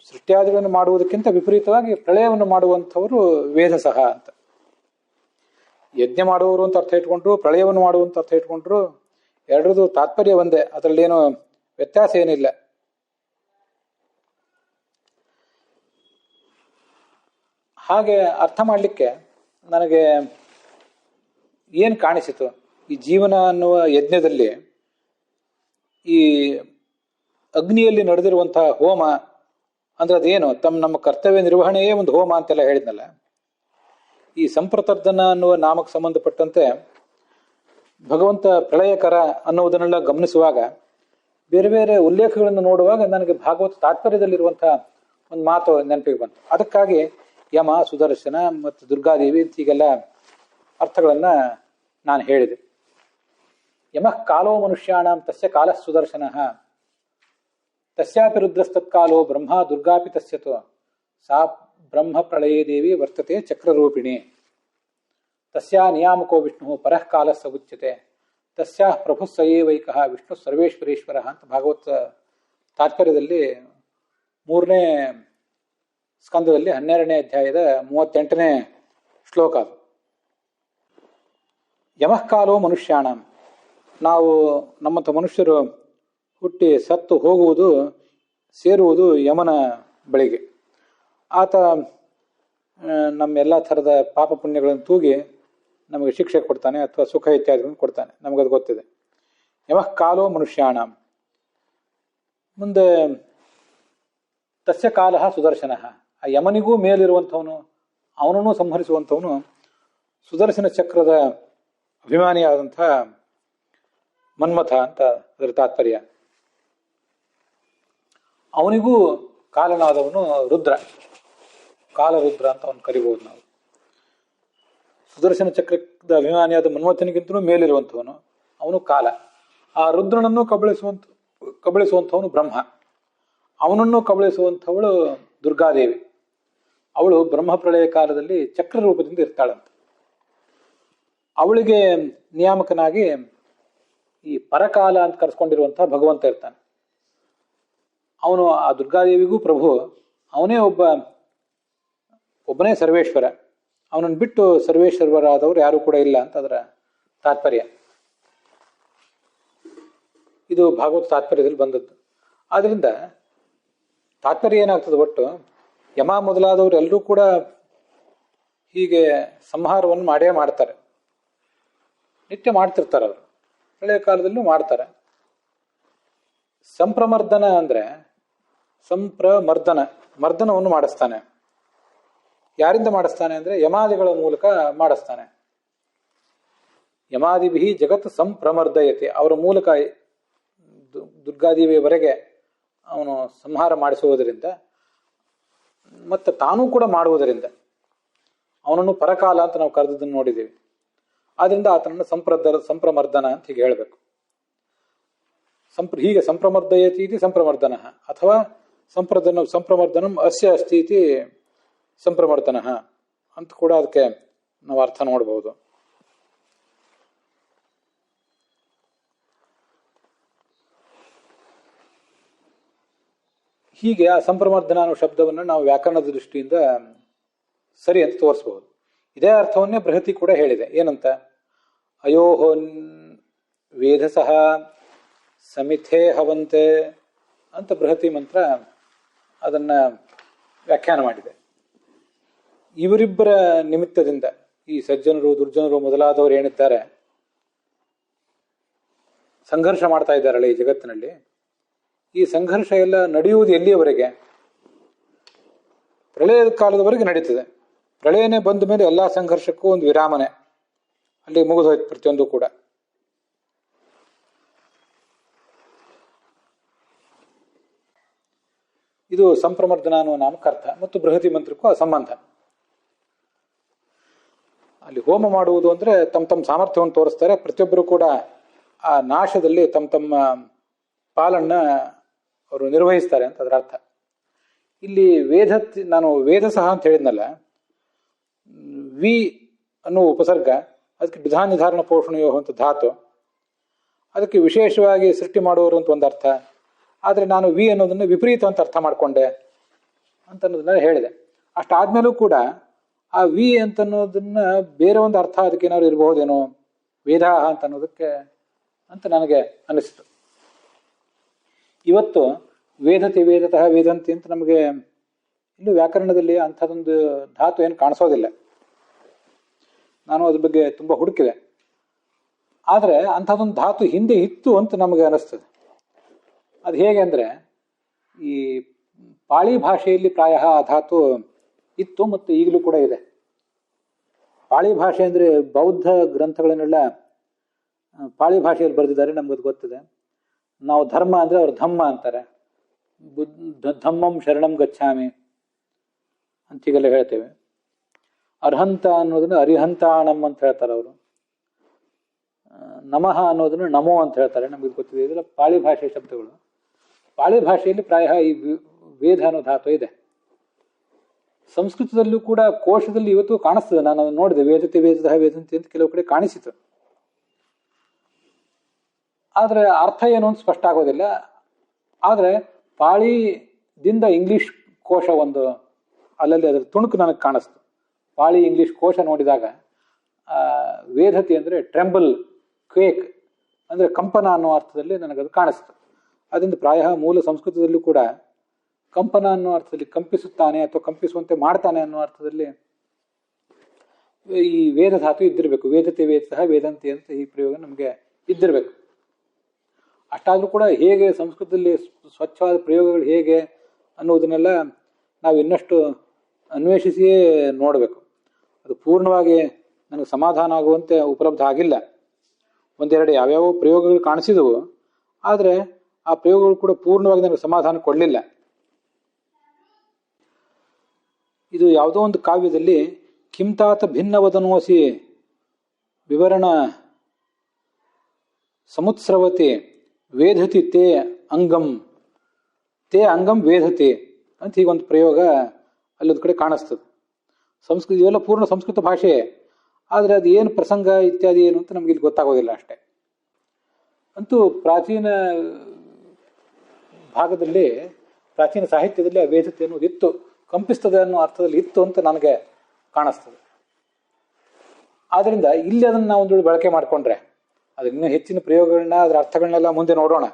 ಸೃಷ್ಟಿಯಾದಿಗಳನ್ನು ಮಾಡುವುದಕ್ಕಿಂತ ವಿಪರೀತವಾಗಿ ಪ್ರಳಯವನ್ನು ಮಾಡುವಂಥವರು ವೇದಸಹ ಅಂತ. ಯಜ್ಞ ಮಾಡುವವರು ಅಂತ ಅರ್ಥ ಇಟ್ಕೊಂಡ್ರು, ಪ್ರಳಯವನ್ನು ಮಾಡುವಂತ ಅರ್ಥ ಇಟ್ಕೊಂಡ್ರು, ಎರಡರದು ತಾತ್ಪರ್ಯ ಒಂದೇ, ಅದರಲ್ಲೇನು ವ್ಯತ್ಯಾಸ ಏನಿಲ್ಲ. ಹಾಗೆ ಅರ್ಥ ಮಾಡಲಿಕ್ಕೆ ನನಗೆ ಏನು ಕಾಣಿಸಿತು, ಈ ಜೀವನ ಅನ್ನುವ ಯಜ್ಞದಲ್ಲಿ ಈ ಅಗ್ನಿಯಲ್ಲಿ ನಡೆದಿರುವಂತಹ ಹೋಮ ಅಂದ್ರೆ ಅದೇನು, ನಮ್ಮ ಕರ್ತವ್ಯ ನಿರ್ವಹಣೆಯೇ ಒಂದು ಹೋಮ ಅಂತೆಲ್ಲ ಹೇಳಿದ್ನಲ್ಲ. ಈ ಸಂಪ್ರತರ್ಧನ ಅನ್ನುವ ನಾಮಕ್ಕೆ ಸಂಬಂಧಪಟ್ಟಂತೆ ಭಗವಂತ ಪ್ರಳಯಕರ ಅನ್ನುವುದನ್ನೆಲ್ಲ ಗಮನಿಸುವಾಗ ಬೇರೆ ಬೇರೆ ಉಲ್ಲೇಖಗಳನ್ನು ನೋಡುವಾಗ ನನಗೆ ಭಾಗವತ ತಾತ್ಪರ್ಯದಲ್ಲಿರುವಂತಹ ಒಂದು ಮಾತು ನೆನಪಿಗೆ ಬಂತು. ಅದಕ್ಕಾಗಿ ಯಮ, ಸುದರ್ಶನ ಮತ್ತು ದುರ್ಗಾದೇವಿ ಹೀಗೆಲ್ಲ ಅರ್ಥಗಳನ್ನ ನಾನು ಹೇಳಿದೆ. ಯಮಃ ಕಾಲೋ ಮನುಷ್ಯಾಣಂ ತಸ್ಯ ಕಾಲಃ ಸುದರ್ಶನಃ ತಸ್ಯಾಪಿ ರುದ್ರಸ್ತತ್ಕಾಲೋ ಬ್ರಹ್ಮ ದುರ್ಗಾಪಿ ತಸ್ಯತೋ ಸಾ ಬ್ರಹ್ಮ ಪ್ರಳಯೇ ದೇವಿ ವರ್ತತೆ ಚಕ್ರರೂಪಿಣಿ ತಸ್ಯಾ ನಿಯಾಮಕೋ ವಿಷ್ಣು ಪರಃ ಕಾಲಃ ಸ ಉಚ್ಯತೆ ತಸ್ಯಾಃ ಪ್ರಭು ಸ ಏವೈಕಃ ವಿಷ್ಣು ಸರ್ವೇಶ್ವರೇಶ್ವರ ಅಂತ ಭಾಗವತ ತಾತ್ಪರ್ಯದಲ್ಲಿ 3ನೇ ಸ್ಕಂದದಲ್ಲಿ 12ನೇ ಅಧ್ಯಾಯದ 38ನೇ ಶ್ಲೋಕ ಅದು. ಯಮಃ ಕಾಲೋ ಮನುಷ್ಯಾಣಂ, ನಾವು ನಮ್ಮಂಥ ಮನುಷ್ಯರು ಹುಟ್ಟಿ ಸತ್ತು ಹೋಗುವುದು, ಸೇರುವುದು ಯಮನ ಬಳಿಗೆ. ಆತ ನಮ್ಮೆಲ್ಲ ಥರದ ಪಾಪ ಪುಣ್ಯಗಳನ್ನು ತೂಗಿ ನಮಗೆ ಶಿಕ್ಷೆ ಕೊಡ್ತಾನೆ ಅಥವಾ ಸುಖ ಇತ್ಯಾದಿಗಳನ್ನು ಕೊಡ್ತಾನೆ, ನಮಗದು ಗೊತ್ತಿದೆ. ಯಮಃ ಕಾಲೋ ಮನುಷ್ಯಾಣಂ. ಮುಂದೆ ತಸ್ಯ ಕಾಲಃ ಸುದರ್ಶನಃ, ಆ ಯಮನಿಗೂ ಮೇಲಿರುವಂಥವನು, ಅವನನ್ನು ಸಂಹರಿಸುವಂಥವನು ಸುದರ್ಶನ ಚಕ್ರದ ಅಭಿಮಾನಿಯಾದಂಥ ಮನ್ಮಥ ಅಂತ ಅದರ ತಾತ್ಪರ್ಯ. ಅವನಿಗೂ ಕಾಲನಾದವನು ರುದ್ರ, ಕಾಲರುದ್ರ ಅಂತ ಅವನು ಕರಿಬಹುದು ನಾವು. ಸುದರ್ಶನ ಚಕ್ರದ ಅಭಿಮಾನಿಯಾದ ಮನ್ಮಥನಿಗಿಂತಲೂ ಮೇಲಿರುವಂಥವನು ಅವನು ಕಾಲ. ಆ ರುದ್ರನನ್ನು ಕಬಳಿಸುವಂಥವನು ಬ್ರಹ್ಮ, ಅವನನ್ನು ಕಬಳಿಸುವಂಥವಳು ದುರ್ಗಾದೇವಿ. ಅವಳು ಬ್ರಹ್ಮ ಪ್ರಳಯ ಕಾಲದಲ್ಲಿ ಚಕ್ರ ರೂಪದಿಂದ ಇರ್ತಾಳಂತ. ಅವಳಿಗೆ ನಿಯಾಮಕನಾಗಿ ಈ ಪರಕಾಲ ಅಂತ ಕರೆಸ್ಕೊಂಡಿರುವಂತಹ ಭಗವಂತ ಇರ್ತಾನೆ. ಅವನು ಆ ದುರ್ಗಾದೇವಿಗೂ ಪ್ರಭು, ಅವನೇ ಒಬ್ಬನೇ ಸರ್ವೇಶ್ವರ. ಅವನನ್ನು ಬಿಟ್ಟು ಸರ್ವೇಶ್ವರರಾದವರು ಯಾರು ಕೂಡ ಇಲ್ಲ ಅಂತ ಅದರ ತಾತ್ಪರ್ಯ. ಇದು ಭಾಗವತ ತಾತ್ಪರ್ಯದಲ್ಲಿ ಬಂದದ್ದು. ಆದ್ರಿಂದ ತಾತ್ಪರ್ಯ ಏನಾಗ್ತದೆ, ಒಟ್ಟು ಯಮ ಮೊದಲಾದವರು ಎಲ್ಲರೂ ಕೂಡ ಹೀಗೆ ಸಂಹಾರವನ್ನು ಮಾಡೇ ಮಾಡ್ತಾರೆ, ನಿತ್ಯ ಮಾಡ್ತಿರ್ತಾರೆ. ಅವರು ಹಳೆಯ ಕಾಲದಲ್ಲೂ ಮಾಡ್ತಾರೆ. ಸಂಪ್ರಮರ್ದನ ಅಂದ್ರೆ ಮರ್ದನವನ್ನು ಮಾಡಿಸ್ತಾನೆ. ಯಾರಿಂದ ಮಾಡಿಸ್ತಾನೆ ಅಂದ್ರೆ ಯಮಾದಿಗಳ ಮೂಲಕ ಮಾಡಿಸ್ತಾನೆ. ಯಮಾದಿಭಿ ಜಗತ್ ಸಂಪ್ರಮರ್ದಯತೆ, ಅವರ ಮೂಲಕ ದುರ್ಗಾದೇವಿಯವರೆಗೆ ಅವನು ಸಂಹಾರ ಮಾಡಿಸುವುದರಿಂದ ಮತ್ತು ತಾನೂ ಕೂಡ ಮಾಡುವುದರಿಂದ ಅವನನ್ನು ಪರಕಾಲ ಅಂತ ನಾವು ಕರೆದನ್ನು ನೋಡಿದ್ದೀವಿ. ಆದ್ರಿಂದ ಆತನನ್ನು ಸಂಪ್ರಮರ್ದನ ಅಂತ ಹೀಗೆ ಹೇಳಬೇಕು. ಹೀಗೆ ಸಂಪ್ರಮರ್ದಯತಿ ಇತಿ ಸಂಪ್ರಮರ್ದನ, ಅಥವಾ ಸಂಪ್ರಮರ್ದನಂ ಅಸ್ಯ ಅಸ್ತಿ ಇತಿ ಸಂಪ್ರಮರ್ದನ ಅಂತ ಕೂಡ ಅದಕ್ಕೆ ನಾವು ಅರ್ಥ ನೋಡಬಹುದು. ಹೀಗೆ ಆ ಸಂಪ್ರಮರ್ದನ ಅನ್ನೋ ಶಬ್ದವನ್ನು ನಾವು ವ್ಯಾಕರಣದ ದೃಷ್ಟಿಯಿಂದ ಸರಿ ಅಂತ ತೋರಿಸಬಹುದು. ಇದೇ ಅರ್ಥವನ್ನೇ ಬೃಹತಿ ಕೂಡ ಹೇಳಿದೆ. ಏನಂತ? ಅಯೋಹೋ ವೇದಸಃ ಸಮಿಥೇ ಹವಂತೆ ಅಂತ ಬೃಹತಿ ಮಂತ್ರ ಅದನ್ನ ವ್ಯಾಖ್ಯಾನ ಮಾಡಿದೆ. ಇವರಿಬ್ಬರ ನಿಮಿತ್ತದಿಂದ ಈ ಸಜ್ಜನರು ದುರ್ಜನರು ಮೊದಲಾದವರು ಏನಿದ್ದಾರೆ ಸಂಘರ್ಷ ಮಾಡ್ತಾ ಇದ್ದಾರಲ್ಲ ಈ ಜಗತ್ತಿನಲ್ಲಿ, ಈ ಸಂಘರ್ಷ ಎಲ್ಲ ನಡೆಯುವುದು ಎಲ್ಲಿಯವರೆಗೆ? ಪ್ರಳಯದ ಕಾಲದವರೆಗೆ ನಡೀತದೆ. ಪ್ರಳಯನೇ ಬಂದ ಮೇಲೆ ಎಲ್ಲಾ ಸಂಘರ್ಷಕ್ಕೂ ಒಂದು ವಿರಾಮನೆ, ಅಲ್ಲಿ ಮುಗಿದೋಯ್ತು ಪ್ರತಿಯೊಂದು ಕೂಡ. ಇದು ಸಂಪ್ರಮರ್ದನ ಅನ್ನುವ ನಾಮಕರ್ಥ ಮತ್ತು ಬೃಹತಿ ಮಂತ್ರಕ್ಕೂ ಆ ಸಂಬಂಧ. ಅಲ್ಲಿ ಹೋಮ ಮಾಡುವುದು ಅಂದ್ರೆ ತಮ್ಮ ಸಾಮರ್ಥ್ಯವನ್ನು ತೋರಿಸ್ತಾರೆ. ಪ್ರತಿಯೊಬ್ಬರು ಕೂಡ ಆ ನಾಶದಲ್ಲಿ ತಮ್ಮ ಪಾಲನ್ನ ಅವರು ನಿರ್ವಹಿಸ್ತಾರೆ ಅಂತ ಅದರ ಅರ್ಥ. ಇಲ್ಲಿ ನಾನು ವೇದಸಃ ಅಂತ ಹೇಳಿದ್ನಲ್ಲ, ವಿ ಅನ್ನುವ ಉಪಸರ್ಗ, ಅದಕ್ಕೆ ವಿಧಾನ ನಿರ್ಧಾರಣ ಪೋಷಣೆಯೋ ಅಂತ ಧಾತು, ಅದಕ್ಕೆ ವಿಶೇಷವಾಗಿ ಸೃಷ್ಟಿ ಮಾಡುವವರು ಅಂತ ಒಂದು ಅರ್ಥ. ಆದರೆ ನಾನು ವಿ ಅನ್ನೋದನ್ನ ವಿಪರೀತ ಅಂತ ಅರ್ಥ ಮಾಡಿಕೊಂಡೆ ಅಂತ ಅನ್ನೋದನ್ನ ಹೇಳಿದೆ. ಅಷ್ಟಾದ್ಮೇಲೂ ಕೂಡ ಆ ವಿ ಅಂತ ಅನ್ನೋದನ್ನ ಬೇರೆ ಒಂದು ಅರ್ಥ ಅದಕ್ಕೆ ಏನಾದ್ರು ಇರಬಹುದೇನೋ, ವೇದಾಹ ಅಂತ ಅನ್ನೋದಕ್ಕೆ ಅಂತ ನನಗೆ ಅನಿಸ್ತು. ಇವತ್ತು ವೇದತೆ ವೇದತಃ ವೇದಂತಿ ಅಂತ ನಮಗೆ ಇನ್ನು ವ್ಯಾಕರಣದಲ್ಲಿ ಅಂಥದ್ದೊಂದು ಧಾತು ಏನು ಕಾಣಿಸೋದಿಲ್ಲ. ನಾನು ಅದ್ರ ಬಗ್ಗೆ ತುಂಬ ಹುಡುಕಿದೆ. ಆದರೆ ಅಂಥದ್ದೊಂದು ಧಾತು ಹಿಂದೆ ಇತ್ತು ಅಂತ ನಮಗೆ ಅನಿಸ್ತದೆ. ಅದು ಹೇಗೆ ಅಂದರೆ, ಈ ಪಾಳಿ ಭಾಷೆಯಲ್ಲಿ ಪ್ರಾಯ ಆ ಧಾತು ಇತ್ತು ಮತ್ತು ಈಗಲೂ ಕೂಡ ಇದೆ. ಪಾಳಿ ಭಾಷೆ ಅಂದರೆ ಬೌದ್ಧ ಗ್ರಂಥಗಳನ್ನೆಲ್ಲ ಪಾಳಿ ಭಾಷೆಯಲ್ಲಿ ಬರೆದಿದ್ದಾರೆ, ನಮ್ಗದು ಗೊತ್ತಿದೆ. ನಾವು ಧರ್ಮ ಅಂದರೆ ಅವರು ಧಮ್ಮ ಅಂತಾರೆ, ಧಮ್ಮಂ ಶರಣಂ ಗಚ್ಚಾಮಿ ಅಂತ ಹೀಗೆಲ್ಲ ಹೇಳ್ತೇವೆ. ಅರ್ಹಂತ ಅನ್ನೋದನ್ನು ಅರಿಹಂತಾಣಂ ಅಂತ ಹೇಳ್ತಾರೆ ಅವರು. ನಮಃ ಅನ್ನೋದನ್ನು ನಮೋ ಅಂತ ಹೇಳ್ತಾರೆ, ನಮ್ಗೆ ಗೊತ್ತಿದೆ. ಇದೆಲ್ಲ ಪಾಳಿ ಭಾಷೆ ಶಬ್ದಗಳು. ಪಾಳಿ ಭಾಷೆಯಲ್ಲಿ ಪ್ರಾಯ ಈ ವೇದ ಅನ್ನೋ ಧಾತು ಇದೆ. ಸಂಸ್ಕೃತದಲ್ಲೂ ಕೂಡ ಕೋಶದಲ್ಲಿ ಇವತ್ತು ಕಾಣಿಸ್ತದೆ. ನಾನು ಅದನ್ನು ನೋಡಿದೆ, ವೇದತೆ ವೇದತಃ ವೇದಂತಿ ಅಂತ ಕೆಲವು ಕಡೆ ಕಾಣಿಸಿತು. ಆದರೆ ಅರ್ಥ ಏನು ಅಂತ ಸ್ಪಷ್ಟ ಆಗೋದಿಲ್ಲ. ಆದರೆ ಪಾಳಿದಿಂದ ಇಂಗ್ಲಿಷ್ ಕೋಶ ಒಂದು ಅಲ್ಲಲ್ಲಿ ಅದರ ತುಣುಕು ನನಗೆ ಕಾಣಿಸ್ತು. ಪಾಳಿ ಇಂಗ್ಲಿಷ್ ಕೋಶ ನೋಡಿದಾಗ ವೇದತೆ ಅಂದರೆ ಟ್ರೆಂಬಲ್, ಕ್ವೇಕ್ ಅಂದರೆ ಕಂಪನ ಅನ್ನೋ ಅರ್ಥದಲ್ಲಿ ನನಗದು ಕಾಣಿಸ್ತು. ಅದರಿಂದ ಪ್ರಾಯ ಮೂಲ ಸಂಸ್ಕೃತದಲ್ಲೂ ಕೂಡ ಕಂಪನ ಅನ್ನೋ ಅರ್ಥದಲ್ಲಿ ಕಂಪಿಸುತ್ತಾನೆ ಅಥವಾ ಕಂಪಿಸುವಂತೆ ಮಾಡ್ತಾನೆ ಅನ್ನೋ ಅರ್ಥದಲ್ಲಿ ಈ ವೇದ ಧಾತು ಇದ್ದಿರಬೇಕು. ವೇದತೆ ವೇದತಃ ವೇದಂತಿ ಅಂತ ಈ ಪ್ರಯೋಗ ನಮಗೆ ಇದ್ದಿರಬೇಕು. ಅಷ್ಟಾದರೂ ಕೂಡ ಹೇಗೆ ಸಂಸ್ಕೃತದಲ್ಲಿ ಸ್ವಚ್ಛವಾದ ಪ್ರಯೋಗಗಳು ಹೇಗೆ ಅನ್ನೋದನ್ನೆಲ್ಲ ನಾವು ಇನ್ನಷ್ಟು ಅನ್ವೇಷಿಸಿಯೇ ನೋಡಬೇಕು. ಅದು ಪೂರ್ಣವಾಗಿ ನನಗೆ ಸಮಾಧಾನ ಆಗುವಂತೆ ಉಪಲಬ್ಧ ಆಗಿಲ್ಲ. ಒಂದೆರಡು ಯಾವ್ಯಾವ ಪ್ರಯೋಗಗಳು ಕಾಣಿಸಿದವು, ಆದರೆ ಆ ಪ್ರಯೋಗಗಳು ಕೂಡ ಪೂರ್ಣವಾಗಿ ನನಗೆ ಸಮಾಧಾನ ಕೊಡಲಿಲ್ಲ. ಇದು ಯಾವುದೋ ಒಂದು ಕಾವ್ಯದಲ್ಲಿ ಕಿಂತಾತ ಭಿನ್ನವದನೋಸಿ ವಿವರಣ ಸಮುತ್ಸ್ರವತಿ ವೇದತಿ ತೇ ಅಂಗಂ ವೇದತಿ ಅಂತ ಹೀಗೊಂದು ಪ್ರಯೋಗ ಅಲ್ಲೊಂದು ಕಡೆ ಕಾಣಿಸ್ತದೆ. ಸಂಸ್ಕೃತ ಇವೆಲ್ಲ ಪೂರ್ಣ ಸಂಸ್ಕೃತ ಭಾಷೆ, ಆದರೆ ಅದು ಏನು ಪ್ರಸಂಗ ಇತ್ಯಾದಿ ಏನು ಅಂತ ನಮ್ಗೆ ಇಲ್ಲಿ ಗೊತ್ತಾಗೋದಿಲ್ಲ ಅಷ್ಟೇ. ಅಂತೂ ಪ್ರಾಚೀನ ಭಾಗದಲ್ಲಿ, ಪ್ರಾಚೀನ ಸಾಹಿತ್ಯದಲ್ಲಿ ಆ ವೇದತೆ ಅನ್ನೋದು ಇತ್ತು, ಕಂಪಿಸ್ತದೆ ಅನ್ನೋ ಅರ್ಥದಲ್ಲಿ ಇತ್ತು ಅಂತ ನನಗೆ ಕಾಣಿಸ್ತದೆ. ಆದ್ದರಿಂದ ಇಲ್ಲಿ ಅದನ್ನು ನಾವು ಒಂದು ಬಳಕೆ ಮಾಡಿಕೊಂಡ್ರೆ, ಅದನ್ನ ಇನ್ನೂ ಹೆಚ್ಚಿನ ಪ್ರಯೋಗಗಳನ್ನ ಅದರ ಅರ್ಥಗಳನ್ನೆಲ್ಲ ಮುಂದೆ ನೋಡೋಣ.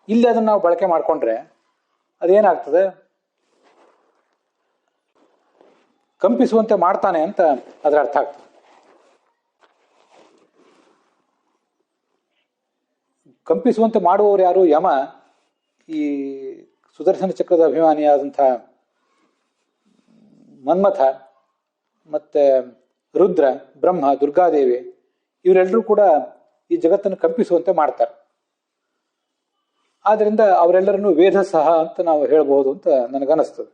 ಇಲ್ಲಿ ಅದನ್ನು ನಾವು ಬಳಕೆ ಮಾಡಿಕೊಂಡ್ರೆ ಅದೇನಾಗ್ತದೆ, ಕಂಪಿಸುವಂತೆ ಮಾಡ್ತಾನೆ ಅಂತ ಅದರ ಅರ್ಥ ಆಗ್ತದೆ. ಕಂಪಿಸುವಂತೆ ಮಾಡುವವರು ಯಾರು? ಯಮ. ಈ ಸುದರ್ಶನ ಚಕ್ರದ ಅಭಿಮಾನಿಯಾದಂಥ ಮನ್ಮಥ, ಮತ್ತೆ ರುದ್ರ, ಬ್ರಹ್ಮ, ದುರ್ಗಾದೇವಿ ಇವರೆಲ್ಲರೂ ಕೂಡ ಈ ಜಗತ್ತನ್ನು ಕಂಪಿಸುವಂತೆ ಮಾಡ್ತಾರೆ. ಆದ್ರಿಂದ ಅವರೆಲ್ಲರನ್ನು ವೇದ ಸಹ ಅಂತ ನಾವು ಹೇಳಬಹುದು ಅಂತ ನನಗನ್ನಿಸ್ತದೆ.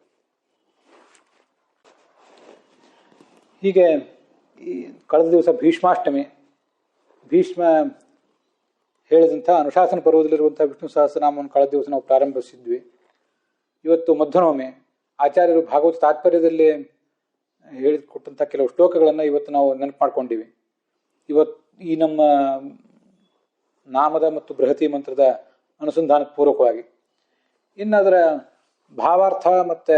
ಹೀಗೆ ಈ ಕಳೆದ ದಿವಸ ಭೀಷ್ಮಾಷ್ಟಮಿ, ಭೀಷ್ಮ ಹೇಳಿದಂಥ ಅನುಶಾಸನ ಪರ್ವದಲ್ಲಿರುವಂಥ ವಿಷ್ಣು ಸಹಸ್ರನಾಮವನ್ನು ಕಳೆದ ದಿವಸ ನಾವು ಪ್ರಾರಂಭಿಸಿದ್ವಿ. ಇವತ್ತು ಮಧ್ವನವಮಿ. ಆಚಾರ್ಯರು ಭಾಗವತ ತಾತ್ಪರ್ಯದಲ್ಲಿ ಹೇಳಿಕೊಟ್ಟಂಥ ಕೆಲವು ಶ್ಲೋಕಗಳನ್ನು ಇವತ್ತು ನಾವು ನೆನಪು ಮಾಡ್ಕೊಂಡಿವಿ. ಇವತ್ತು ಈ ನಮ್ಮ ನಾಮದ ಮತ್ತು ಬೃಹತಿ ಮಂತ್ರದ ಅನುಸಂಧಾನ ಪೂರ್ವಕವಾಗಿ ಇನ್ನು ಅದರ ಭಾವಾರ್ಥ ಮತ್ತು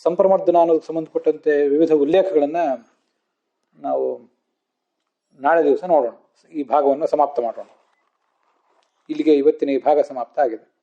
ಸಂಪ್ರಮರ್ದನ ಅನ್ನೋದಕ್ಕೆ ಸಂಬಂಧಪಟ್ಟಂತೆ ವಿವಿಧ ಉಲ್ಲೇಖಗಳನ್ನು ನಾವು ನಾಳೆ ದಿವಸ ನೋಡೋಣ. ಈ ಭಾಗವನ್ನು ಸಮಾಪ್ತ ಮಾಡೋಣ. ಇಲ್ಲಿಗೆ ಇವತ್ತಿನ ಈ ಭಾಗ ಸಮಾಪ್ತ ಆಗಿದೆ.